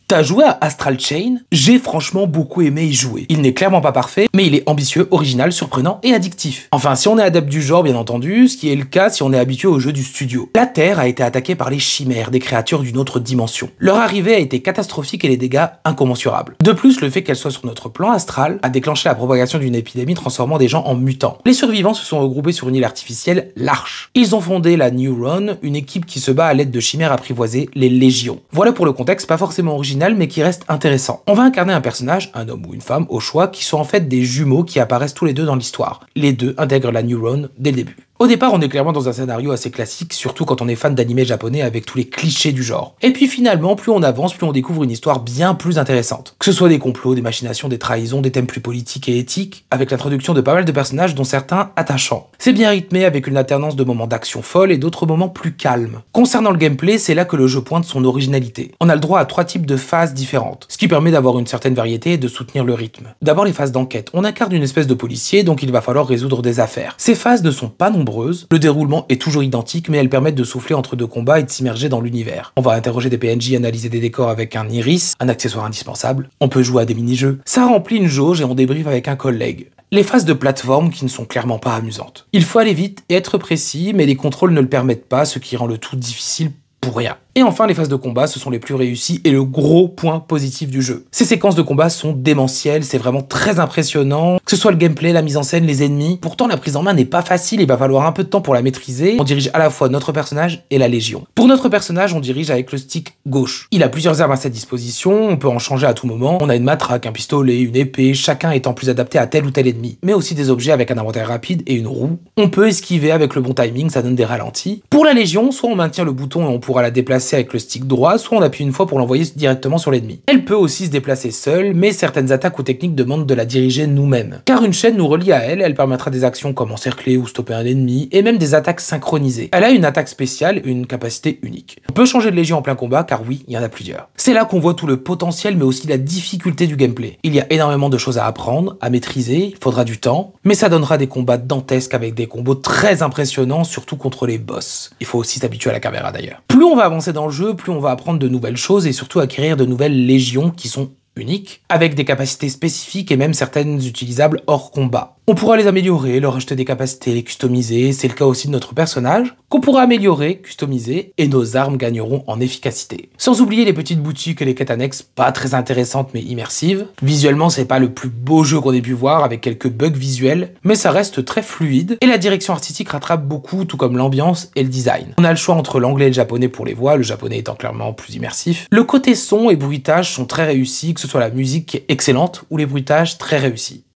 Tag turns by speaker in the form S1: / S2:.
S1: T'as joué à Astral Chain? J'ai franchement beaucoup aimé y jouer. Il n'est clairement pas parfait, mais il est ambitieux, original, surprenant et addictif. Enfin, si on est adepte du genre, bien entendu, ce qui est le cas si on est habitué aux jeux du studio. La Terre a été attaquée par les chimères, des créatures d'une autre dimension. Leur arrivée a été catastrophique et les dégâts incommensurables. De plus, le fait qu'elle soit sur notre plan astral a déclenché la propagation d'une épidémie transformant des gens en mutants. Les survivants se sont regroupés sur une île artificielle, l'Arche. Ils ont fondé la Neuron, une équipe qui se bat à l'aide de chimères apprivoisées, les Légions. Voilà pour le contexte, pas forcément original, mais qui reste intéressant. On va incarner un personnage, un homme ou une femme, au choix, qui sont en fait des jumeaux qui apparaissent tous les deux dans l'histoire. Les deux intègrent la Neuron dès le début. Au départ, on est clairement dans un scénario assez classique, surtout quand on est fan d'anime japonais avec tous les clichés du genre. Et puis finalement, plus on avance, plus on découvre une histoire bien plus intéressante. Que ce soit des complots, des machinations, des trahisons, des thèmes plus politiques et éthiques, avec l'introduction de pas mal de personnages dont certains attachants. C'est bien rythmé avec une alternance de moments d'action folle et d'autres moments plus calmes. Concernant le gameplay, c'est là que le jeu pointe son originalité. On a le droit à 3 types de phases différentes, ce qui permet d'avoir une certaine variété et de soutenir le rythme. D'abord les phases d'enquête. On incarne une espèce de policier, donc il va falloir résoudre des affaires. Ces phases ne sont pas nombreuses, le déroulement est toujours identique, mais elles permettent de souffler entre deux combats et de s'immerger dans l'univers. On va interroger des PNJ, analyser des décors avec un iris, un accessoire indispensable. On peut jouer à des mini-jeux. Ça remplit une jauge et on débriefe avec un collègue. Les phases de plateforme qui ne sont clairement pas amusantes. Il faut aller vite et être précis, mais les contrôles ne le permettent pas, ce qui rend le tout difficile pour rien. Et enfin, les phases de combat, ce sont les plus réussies et le gros point positif du jeu. Ces séquences de combat sont démentielles, c'est vraiment très impressionnant, que ce soit le gameplay, la mise en scène, les ennemis. Pourtant, la prise en main n'est pas facile, il va falloir un peu de temps pour la maîtriser. On dirige à la fois notre personnage et la Légion. Pour notre personnage, on dirige avec le stick gauche. Il a plusieurs armes à sa disposition, on peut en changer à tout moment. On a une matraque, un pistolet, une épée, chacun étant plus adapté à tel ou tel ennemi. Mais aussi des objets avec un inventaire rapide et une roue. On peut esquiver avec le bon timing, ça donne des ralentis. Pour la Légion, soit on maintient le bouton et on pourra la déplacer avec le stick droit, soit on appuie une fois pour l'envoyer directement sur l'ennemi. Elle peut aussi se déplacer seule, mais certaines attaques ou techniques demandent de la diriger nous-mêmes. Car une chaîne nous relie à elle, elle permettra des actions comme encercler ou stopper un ennemi, et même des attaques synchronisées. Elle a une attaque spéciale et une capacité unique. On peut changer de Légion en plein combat, car oui, il y en a plusieurs. C'est là qu'on voit tout le potentiel, mais aussi la difficulté du gameplay. Il y a énormément de choses à apprendre, à maîtriser, il faudra du temps, mais ça donnera des combats dantesques avec des combos très impressionnants, surtout contre les boss. Il faut aussi s'habituer à la caméra d'ailleurs. Plus on va avancer dans le jeu, plus on va apprendre de nouvelles choses et surtout acquérir de nouvelles légions qui sont uniques, avec des capacités spécifiques et même certaines utilisables hors combat. On pourra les améliorer, leur ajouter des capacités, les customiser, c'est le cas aussi de notre personnage, qu'on pourra améliorer, customiser, et nos armes gagneront en efficacité. Sans oublier les petites boutiques et les quêtes annexes, pas très intéressantes mais immersives. Visuellement, c'est pas le plus beau jeu qu'on ait pu voir, avec quelques bugs visuels, mais ça reste très fluide, et la direction artistique rattrape beaucoup, tout comme l'ambiance et le design. On a le choix entre l'anglais et le japonais pour les voix, le japonais étant clairement plus immersif. Le côté son et bruitage sont très réussis, que ce soit la musique qui est excellente, ou les bruitages très réussis.